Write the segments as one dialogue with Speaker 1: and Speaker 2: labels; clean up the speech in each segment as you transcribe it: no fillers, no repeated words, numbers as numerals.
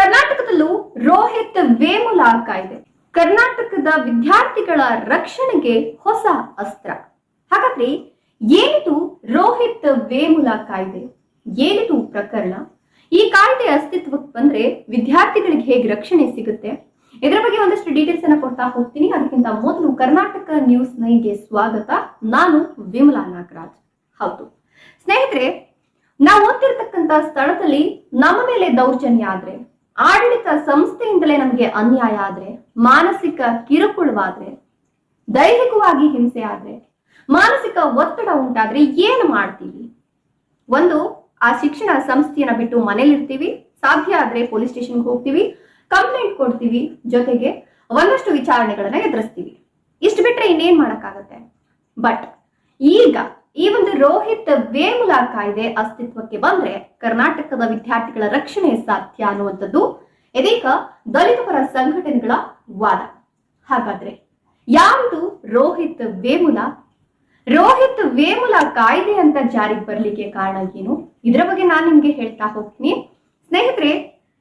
Speaker 1: ಕರ್ನಾಟಕದಲ್ಲೂ ರೋಹಿತ್ ವೇಮುಲಾ ಕಾಯ್ದೆ ಕರ್ನಾಟಕದ ವಿದ್ಯಾರ್ಥಿಗಳ ರಕ್ಷಣೆಗೆ ಹೊಸ ಅಸ್ತ್ರ. ಹಾಗಾದ್ರೆ ಏನಿದು ರೋಹಿತ್ ವೇಮುಲಾ ಕಾಯ್ದೆ? ಏನಿದು ಪ್ರಕರಣ? ಈ ಕಾಯ್ದೆ ಅಸ್ತಿತ್ವಕ್ಕೆ ಬಂದ್ರೆ ವಿದ್ಯಾರ್ಥಿಗಳಿಗೆ ಹೇಗೆ ರಕ್ಷಣೆ ಸಿಗುತ್ತೆ, ಇದರ ಬಗ್ಗೆ ಒಂದಷ್ಟು ಡೀಟೇಲ್ಸ್ ಅನ್ನ ಕೊಡ್ತಾ ಹೋಗ್ತೀನಿ. ಅದಕ್ಕಿಂತ ಮೊದಲು ಕರ್ನಾಟಕ ನ್ಯೂಸ್ 9ಗೆ ಸ್ವಾಗತ. ನಾನು ವಿಮಲಾ ನಾಗರಾಜ್. ಹೌದು ಸ್ನೇಹಿತರೆ, ನಾವು ಓದ್ತಿರ್ತಕ್ಕಂತ ಸ್ಥಳದಲ್ಲಿ ನಮ್ಮ ಮೇಲೆ ದೌರ್ಜನ್ಯ ಆದ್ರೆ, ಆಡಳಿತ ಸಂಸ್ಥೆಯಿಂದಲೇ ನಮಗೆ ಅನ್ಯಾಯ ಆದ್ರೆ, ಮಾನಸಿಕ ಕಿರುಕುಳವಾದ್ರೆ, ದೈಹಿಕವಾಗಿ ಹಿಂಸೆ ಆದ್ರೆ, ಮಾನಸಿಕ ಒತ್ತಡ ಉಂಟಾದ್ರೆ ಏನು ಮಾಡ್ತೀವಿ? ಒಂದು, ಆ ಶಿಕ್ಷಣ ಸಂಸ್ಥೆಯನ್ನ ಬಿಟ್ಟು ಮನೇಲಿರ್ತೀವಿ, ಸಾಧ್ಯ ಆದ್ರೆ ಪೊಲೀಸ್ ಸ್ಟೇಷನ್ಗೆ ಹೋಗ್ತೀವಿ, ಕಂಪ್ಲೇಂಟ್ ಕೊಡ್ತೀವಿ, ಜೊತೆಗೆ ಒಂದಷ್ಟು ವಿಚಾರಣೆಗಳನ್ನ ಎದುರಿಸ್ತೀವಿ. ಇಷ್ಟು ಬಿಟ್ರೆ ಇನ್ನೇನ್ ಮಾಡಕ್ಕಾಗತ್ತೆ? ಬಟ್ ಈಗ ಈ ಒಂದು ರೋಹಿತ್ ವೇಮುಲಾ ಕಾಯ್ದೆ ಅಸ್ತಿತ್ವಕ್ಕೆ ಬಂದ್ರೆ ಕರ್ನಾಟಕದ ವಿದ್ಯಾರ್ಥಿಗಳ ರಕ್ಷಣೆ ಸಾಧ್ಯ ಅನ್ನುವಂಥದ್ದು ಇದೀಗ ದಲಿತ ಪರ ಸಂಘಟನೆಗಳ ವಾದ. ಹಾಗಾದ್ರೆ ಯಾವುದು ರೋಹಿತ್ ವೇಮುಲಾ? ರೋಹಿತ್ ವೇಮುಲಾ ಕಾಯ್ದೆ ಅಂತ ಜಾರಿಗೆ ಬರ್ಲಿಕ್ಕೆ ಕಾರಣ ಏನು? ಇದರ ಬಗ್ಗೆ ನಾನು ನಿಮ್ಗೆ ಹೇಳ್ತಾ ಹೋಗ್ತೀನಿ. ಸ್ನೇಹಿತರೆ,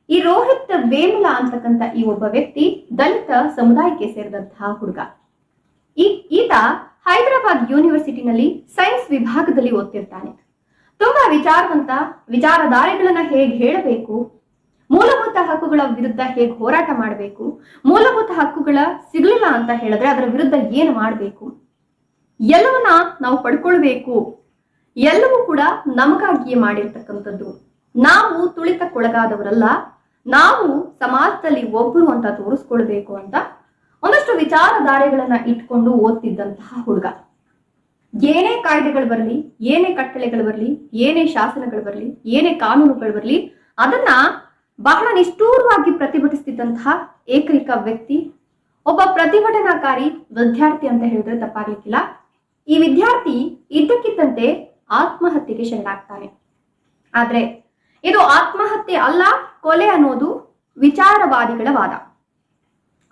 Speaker 1: ಈ ರೋಹಿತ್ ವೇಮುಲಾ ಅಂತಕ್ಕಂಥ ಈ ಒಬ್ಬ ವ್ಯಕ್ತಿ ದಲಿತ ಸಮುದಾಯಕ್ಕೆ ಸೇರಿದಂತಹ ಹುಡುಗ. ಈತ ಹೈದರಾಬಾದ್ ಯೂನಿವರ್ಸಿಟಿನಲ್ಲಿ ಸೈನ್ಸ್ ವಿಭಾಗದಲ್ಲಿ ಓದ್ತಿರ್ತಾನೆ. ತುಂಬಾ ವಿಚಾರವಂತ, ವಿಚಾರಧಾರೆಗಳನ್ನ ಹೇಗೆ ಹೇಳಬೇಕು, ಮೂಲಭೂತ ಹಕ್ಕುಗಳ ವಿರುದ್ಧ ಹೇಗೆ ಹೋರಾಟ ಮಾಡಬೇಕು, ಮೂಲಭೂತ ಹಕ್ಕುಗಳ ಸಿಗಲಿಲ್ಲ ಅಂತ ಹೇಳಿದ್ರೆ ಅದರ ವಿರುದ್ಧ ಏನು ಮಾಡಬೇಕು, ಎಲ್ಲವನ್ನ ನಾವು ಪಡ್ಕೊಳ್ಬೇಕು, ಎಲ್ಲವೂ ಕೂಡ ನಮಗಾಗಿಯೇ ಮಾಡಿರ್ತಕ್ಕಂಥದ್ದು. ನಾವು ತುಳಿತಕ್ಕೊಳಗಾದವರಲ್ಲ, ನಾವು ಸಮಾಜದಲ್ಲಿ ಒಬ್ಬರು ಅಂತ ತೋರಿಸ್ಕೊಳ್ಬೇಕು ಅಂತ ಒಂದಷ್ಟು ವಿಚಾರಧಾರೆಗಳನ್ನ ಇಟ್ಕೊಂಡು ಓದ್ತಿದ್ದಂತಹ ಹುಡುಗ. ಏನೇ ಕಾಯ್ದೆಗಳು ಬರಲಿ, ಏನೇ ಕಟ್ಟಳೆಗಳು ಬರಲಿ, ಏನೇ ಶಾಸನಗಳು ಬರಲಿ, ಏನೇ ಕಾನೂನುಗಳು ಬರಲಿ, ಅದನ್ನ ಬಹಳ ನಿಷ್ಠೂರವಾಗಿ ಪ್ರತಿಭಟಿಸ್ತಿದ್ದಂತಹ ಏಕೈಕ ವ್ಯಕ್ತಿ, ಒಬ್ಬ ಪ್ರತಿಭಟನಾಕಾರಿ ವಿದ್ಯಾರ್ಥಿ ಅಂತ ಹೇಳಿದ್ರೆ ತಪ್ಪಾಗ್ಲಿಕ್ಕಿಲ್ಲ. ಈ ವಿದ್ಯಾರ್ಥಿ ಇದ್ದಕ್ಕಿದ್ದಂತೆ ಆತ್ಮಹತ್ಯೆಗೆ ಶರಣಾಗ್ತಾನೆ. ಆದ್ರೆ ಇದು ಆತ್ಮಹತ್ಯೆ ಅಲ್ಲ, ಕೊಲೆ ಅನ್ನೋದು ವಿಚಾರವಾದಿಗಳ ವಾದ.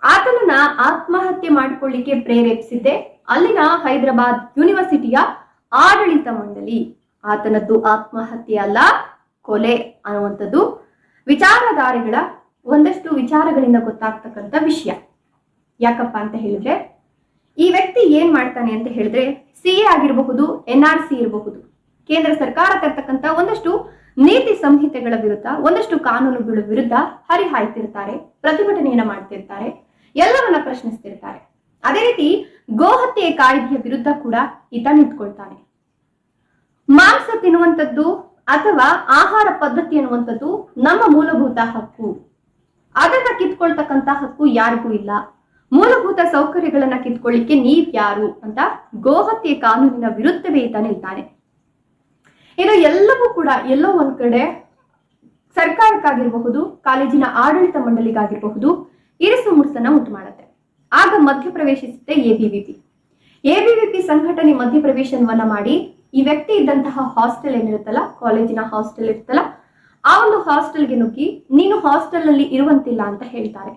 Speaker 1: ಆತನನ್ನ ಆತ್ಮಹತ್ಯೆ ಮಾಡಿಕೊಳ್ಳಿಕ್ಕೆ ಪ್ರೇರೇಪಿಸಿದ್ದೆ ಅಲ್ಲಿನ ಹೈದರಾಬಾದ್ ಯೂನಿವರ್ಸಿಟಿಯ ಆಡಳಿತ ಮಂಡಳಿ. ಆತನದ್ದು ಆತ್ಮಹತ್ಯೆ ಅಲ್ಲ, ಕೊಲೆ ಅನ್ನುವಂಥದ್ದು ವಿಚಾರಧಾರೆಗಳ ಒಂದಷ್ಟು ವಿಚಾರಗಳಿಂದ ಗೊತ್ತಾಗ್ತಕ್ಕಂಥ ವಿಷಯ. ಯಾಕಪ್ಪ ಅಂತ ಹೇಳಿದ್ರೆ, ಈ ವ್ಯಕ್ತಿ ಏನ್ ಮಾಡ್ತಾನೆ ಅಂತ ಹೇಳಿದ್ರೆ, CA ಆಗಿರಬಹುದು, NRC ಇರಬಹುದು, ಕೇಂದ್ರ ಸರ್ಕಾರ ತರ್ತಕ್ಕಂಥ ಒಂದಷ್ಟು ನೀತಿ ಸಂಹಿತೆಗಳ ವಿರುದ್ಧ, ಒಂದಷ್ಟು ಕಾನೂನುಗಳ ವಿರುದ್ಧ ಹರಿಹಾಯ್ತಿರ್ತಾರೆ, ಪ್ರತಿಭಟನೆಯನ್ನ ಮಾಡ್ತಿರ್ತಾರೆ, ಎಲ್ಲವನ್ನ ಪ್ರಶ್ನಿಸ್ತಿರ್ತಾರೆ. ಅದೇ ರೀತಿ ಗೋಹತ್ಯೆ ಕಾಯ್ದೆಯ ವಿರುದ್ಧ ಕೂಡ ಈತ ನಿಂತ್ಕೊಳ್ತಾನೆ. ಮಾಂಸ ತಿನ್ನುವಂಥದ್ದು ಅಥವಾ ಆಹಾರ ಪದ್ಧತಿ ಅನ್ನುವಂಥದ್ದು ನಮ್ಮ ಮೂಲಭೂತ ಹಕ್ಕು. ಅದನ್ನ ಕಿತ್ಕೊಳ್ತಕ್ಕಂತ ಹಕ್ಕು ಯಾರಿಗೂ ಇಲ್ಲ. ಮೂಲಭೂತ ಸೌಕರ್ಯಗಳನ್ನ ಕಿತ್ಕೊಳ್ಳಿಕ್ಕೆ ನೀವ್ ಯಾರು ಅಂತ ಗೋಹತ್ಯೆ ಕಾನೂನಿನ ವಿರುದ್ಧವೇ ಈತ ನಿಲ್ತಾನೆ. ಇದು ಎಲ್ಲವೂ ಕೂಡ ಎಲ್ಲೋ ಒಂದ್ ಕಡೆ ಸರ್ಕಾರಕ್ಕಾಗಿರಬಹುದು, ಕಾಲೇಜಿನ ಆಡಳಿತ ಮಂಡಳಿಗಾಗಿರಬಹುದು ಇರಿಸು ಮುಡಿಸನ್ನ ಉಂಟು ಮಾಡುತ್ತೆ. ಆಗ ಮಧ್ಯಪ್ರವೇಶಿಸುತ್ತೆ ಎಬಿವಿಪಿ ಸಂಘಟನೆ ಮಧ್ಯಪ್ರವೇಶವನ್ನ ಮಾಡಿ ಈ ವ್ಯಕ್ತಿ ಇದ್ದಂತಹ ಹಾಸ್ಟೆಲ್ ಏನಿರುತ್ತಲ್ಲ, ಕಾಲೇಜಿನ ಹಾಸ್ಟೆಲ್ ಇರುತ್ತಲ್ಲ, ಆ ಒಂದು ಹಾಸ್ಟೆಲ್ಗೆ ನುಗ್ಗಿ ನೀನು ಹಾಸ್ಟೆಲ್ ನಲ್ಲಿ ಇರುವಂತಿಲ್ಲ ಅಂತ ಹೇಳ್ತಾರೆ.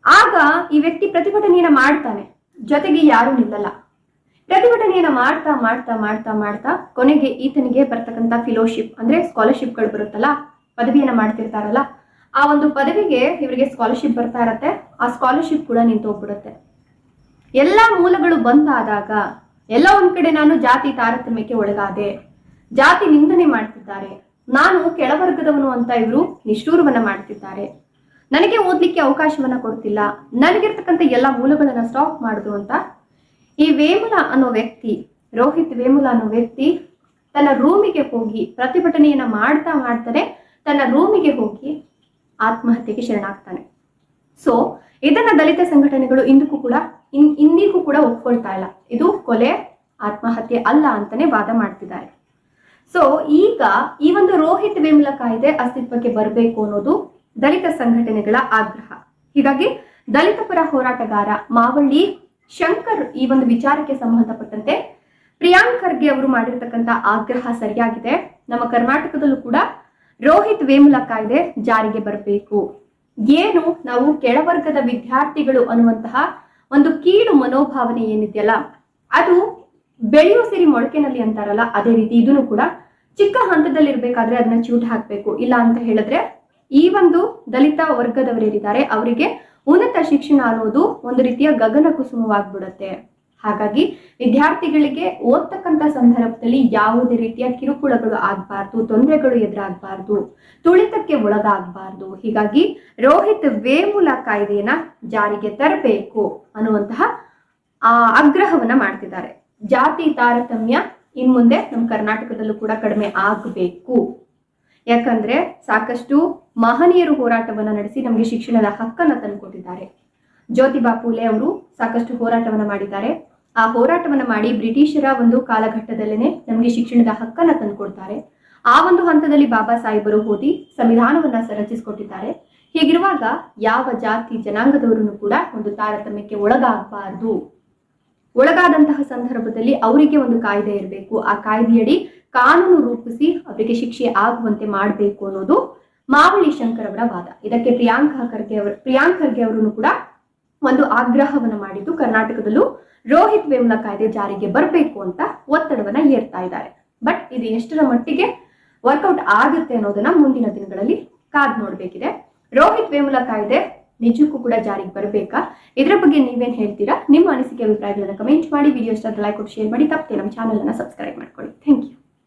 Speaker 1: ಆಗ ಈ ವ್ಯಕ್ತಿ ಪ್ರತಿಭಟನೆಯನ್ನ ಮಾಡ್ತಾನೆ, ಜೊತೆಗೆ ಯಾರು ನಿಲ್ಲಲ್ಲ. ಪ್ರತಿಭಟನೆಯನ್ನ ಮಾಡ್ತಾ ಮಾಡ್ತಾ ಮಾಡ್ತಾ ಮಾಡ್ತಾ ಕೊನೆಗೆ ಈತನಿಗೆ ಬರ್ತಕ್ಕಂಥ ಫೆಲೋಶಿಪ್ ಅಂದ್ರೆ ಸ್ಕಾಲರ್ಶಿಪ್ಗಳು ಬರುತ್ತಲ್ಲ, ಪದವಿಯನ್ನ ಮಾಡ್ತಿರ್ತಾರಲ್ಲ, ಆ ಒಂದು ಪದವಿಗೆ ಇವರಿಗೆ ಸ್ಕಾಲರ್ಶಿಪ್ ಬರ್ತಾ ಇರತ್ತೆ. ಆ ಸ್ಕಾಲರ್ಶಿಪ್ ಕೂಡ ನಿಂತು ಹೋಗ್ಬಿಡುತ್ತೆ. ಎಲ್ಲಾ ಮೂಲಗಳು ಬಂದಾದಾಗ ಎಲ್ಲ ಒಂದ್ ಕಡೆ ನಾನು ಜಾತಿ ತಾರತಮ್ಯಕ್ಕೆ ಒಳಗಾದೆ, ಜಾತಿ ನಿಂದನೆ ಮಾಡ್ತಿದ್ದಾರೆ, ನಾನು ಕೆಳವರ್ಗದವನು ಅಂತ ಇವರು ನಿಷ್ಠೂರವನ್ನ ಮಾಡ್ತಿದ್ದಾರೆ, ನನಗೆ ಓದ್ಲಿಕ್ಕೆ ಅವಕಾಶವನ್ನ ಕೊಡ್ತಿಲ್ಲ, ನನಗಿರ್ತಕ್ಕಂಥ ಎಲ್ಲ ಮೂಲಗಳನ್ನ ಸ್ಟಾಪ್ ಮಾಡುದು ಅಂತ ಈ ವೇಮುಲಾ ಅನ್ನೋ ವ್ಯಕ್ತಿ, ರೋಹಿತ್ ವೇಮುಲಾ ಅನ್ನೋ ವ್ಯಕ್ತಿ ತನ್ನ ರೂಮಿಗೆ ಹೋಗಿ ಪ್ರತಿಭಟನೆಯನ್ನ ಮಾಡ್ತಾನೆ ತನ್ನ ರೂಮಿಗೆ ಹೋಗಿ ಆತ್ಮಹತ್ಯೆಗೆ ಶರಣಾಗ್ತಾನೆ. ಸೊ ಇದನ್ನ ದಲಿತ ಸಂಘಟನೆಗಳು ಇಂದಿಗೂ ಕೂಡ ಒಪ್ಕೊಳ್ತಾ ಇಲ್ಲ. ಇದು ಕೊಲೆ, ಆತ್ಮಹತ್ಯೆ ಅಲ್ಲ ಅಂತಾನೆ ವಾದ ಮಾಡ್ತಿದ್ದಾರೆ. ಸೊ ಈಗ ಈ ಒಂದು ರೋಹಿತ್ ವೇಮುಲಾ ಕಾಯ್ದೆ ಅಸ್ತಿತ್ವಕ್ಕೆ ಬರಬೇಕು ಅನ್ನೋದು ದಲಿತ ಸಂಘಟನೆಗಳ ಆಗ್ರಹ. ಹೀಗಾಗಿ ದಲಿತ ಪರ ಹೋರಾಟಗಾರ ಮಾವಳ್ಳಿ ಶಂಕರ್ ಈ ಒಂದು ವಿಚಾರಕ್ಕೆ ಸಂಬಂಧಪಟ್ಟಂತೆ ಪ್ರಿಯಾಂಕ್ ಖರ್ಗೆ ಅವರು ಮಾಡಿರ್ತಕ್ಕಂಥ ಆಗ್ರಹ ಸರಿಯಾಗಿದೆ. ನಮ್ಮ ಕರ್ನಾಟಕದಲ್ಲೂ ಕೂಡ ರೋಹಿತ್ ವೇಮುಲಾ ಕಾಯ್ದೆ ಜಾರಿಗೆ ಬರಬೇಕು. ಏನು ನಾವು ಕೆಳವರ್ಗದ ವಿದ್ಯಾರ್ಥಿಗಳು ಅನ್ನುವಂತಹ ಒಂದು ಕೀಳು ಮನೋಭಾವನೆ ಏನಿದೆಯಲ್ಲ, ಅದು ಬೆಳೆಯೋ ಸಿರಿ ಮೊಳಕೆನಲ್ಲಿ ಅಂತಾರಲ್ಲ, ಅದೇ ರೀತಿ ಇದನ್ನು ಕೂಡ ಚಿಕ್ಕ ಹಂತದಲ್ಲಿ ಇರ್ಬೇಕಾದ್ರೆ ಅದನ್ನ ಚೂಟ್ ಹಾಕ್ಬೇಕು. ಇಲ್ಲ ಅಂತ ಹೇಳಿದ್ರೆ ಈ ಒಂದು ದಲಿತ ವರ್ಗದವರೇನಿದ್ದಾರೆ ಅವರಿಗೆ ಉನ್ನತ ಶಿಕ್ಷಣ ಅನ್ನೋದು ಒಂದು ರೀತಿಯ ಗಗನ ಕುಸುಮವಾಗ್ಬಿಡುತ್ತೆ. ಹಾಗಾಗಿ ವಿದ್ಯಾರ್ಥಿಗಳಿಗೆ ಓದ್ತಕ್ಕಂಥ ಸಂದರ್ಭದಲ್ಲಿ ಯಾವುದೇ ರೀತಿಯ ಕಿರುಕುಳಗಳು ಆಗ್ಬಾರ್ದು, ತೊಂದರೆಗಳು ಎದುರಾಗಬಾರ್ದು, ತುಳಿತಕ್ಕೆ ಒಳಗಾಗಬಾರ್ದು. ಹೀಗಾಗಿ ರೋಹಿತ್ ವೇಮುಲ ಕಾಯ್ದೆಯನ್ನ ಜಾರಿಗೆ ತರಬೇಕು ಅನ್ನುವಂತಹ ಆಗ್ರಹವನ್ನ ಮಾಡ್ತಿದ್ದಾರೆ. ಜಾತಿ ತಾರತಮ್ಯ ಇನ್ಮುಂದೆ ನಮ್ಮ ಕರ್ನಾಟಕದಲ್ಲೂ ಕೂಡ ಕಡಿಮೆ ಆಗಬೇಕು. ಯಾಕಂದ್ರೆ ಸಾಕಷ್ಟು ಮಹನೀಯರು ಹೋರಾಟವನ್ನ ನಡೆಸಿ ನಮಗೆ ಶಿಕ್ಷಣದ ಹಕ್ಕನ್ನ ತಂದುಕೊಟ್ಟಿದ್ದಾರೆ. ಜ್ಯೋತಿಬಾ ಫುಲೆ ಅವರು ಸಾಕಷ್ಟು ಹೋರಾಟವನ್ನ ಮಾಡಿದ್ದಾರೆ. ಆ ಹೋರಾಟವನ್ನ ಮಾಡಿ ಬ್ರಿಟಿಷರ ಒಂದು ಕಾಲಘಟ್ಟದಲ್ಲೇನೆ ನಮಗೆ ಶಿಕ್ಷಣದ ಹಕ್ಕನ್ನ ತಂದುಕೊಡ್ತಾರೆ. ಆ ಒಂದು ಹಂತದಲ್ಲಿ ಬಾಬಾ ಸಾಹೇಬರು ಓದಿ ಸಂವಿಧಾನವನ್ನ ರಚಿಸಿಕೊಟ್ಟಿದ್ದಾರೆ. ಹೀಗಿರುವಾಗ ಯಾವ ಜಾತಿ ಜನಾಂಗದವರನ್ನು ಕೂಡ ಒಂದು ತಾರತಮ್ಯಕ್ಕೆ ಒಳಗಾಗಬಾರದು. ಒಳಗಾದಂತಹ ಸಂದರ್ಭದಲ್ಲಿ ಅವರಿಗೆ ಒಂದು ಕಾಯ್ದೆ ಇರಬೇಕು. ಆ ಕಾಯ್ದೆಯಡಿ ಕಾನೂನು ರೂಪಿಸಿ ಅವರಿಗೆ ಶಿಕ್ಷೆ ಆಗುವಂತೆ ಮಾಡಬೇಕು ಅನ್ನೋದು ಮಾವಳಿ ಶಂಕರ್ ಅವರ ವಾದ. ಇದಕ್ಕೆ ಪ್ರಿಯಾಂಕ್ ಖರ್ಗೆ ಅವರನ್ನು ಕೂಡ ಒಂದು ಆಗ್ರಹವನ್ನ ಮಾಡಿದ್ದು ಕರ್ನಾಟಕದಲ್ಲೂ ರೋಹಿತ್ ವೇಮುಲ ಕಾಯ್ದೆ ಜಾರಿಗೆ ಬರಬೇಕು ಅಂತ ಒತ್ತಡವನ್ನ ಏರ್ತಾ ಇದ್ದಾರೆ. ಬಟ್ ಇದು ಎಷ್ಟರ ಮಟ್ಟಿಗೆ ವರ್ಕೌಟ್ ಆಗುತ್ತೆ ಅನ್ನೋದನ್ನ ಮುಂದಿನ ದಿನಗಳಲ್ಲಿ ಕಾದ್ ನೋಡ್ಬೇಕಿದೆ. ರೋಹಿತ್ ವೇಮುಲ ಕಾಯ್ದೆ ನಿಜಕ್ಕೂ ಕೂಡ ಜಾರಿಗೆ ಬರಬೇಕಾ? ಇದರ ಬಗ್ಗೆ ನೀವೇನ್ ಹೇಳ್ತೀರಾ? ನಿಮ್ಮ ಅನಿಸಿಕೆ ಅಭಿಪ್ರಾಯಗಳನ್ನ ಕಮೆಂಟ್ ಮಾಡಿ. ವಿಡಿಯೋ ಇಷ್ಟ ಲೈಕ್ ಕೊಟ್ಟು ಶೇರ್ ಮಾಡಿ. ತಪ್ಪದೆ ನಮ್ಮ ಚಾನೆಲ್ ಅನ್ನ ಸಬ್ಸ್ಕ್ರೈಬ್ ಮಾಡ್ಕೊಳ್ಳಿ. Thank you.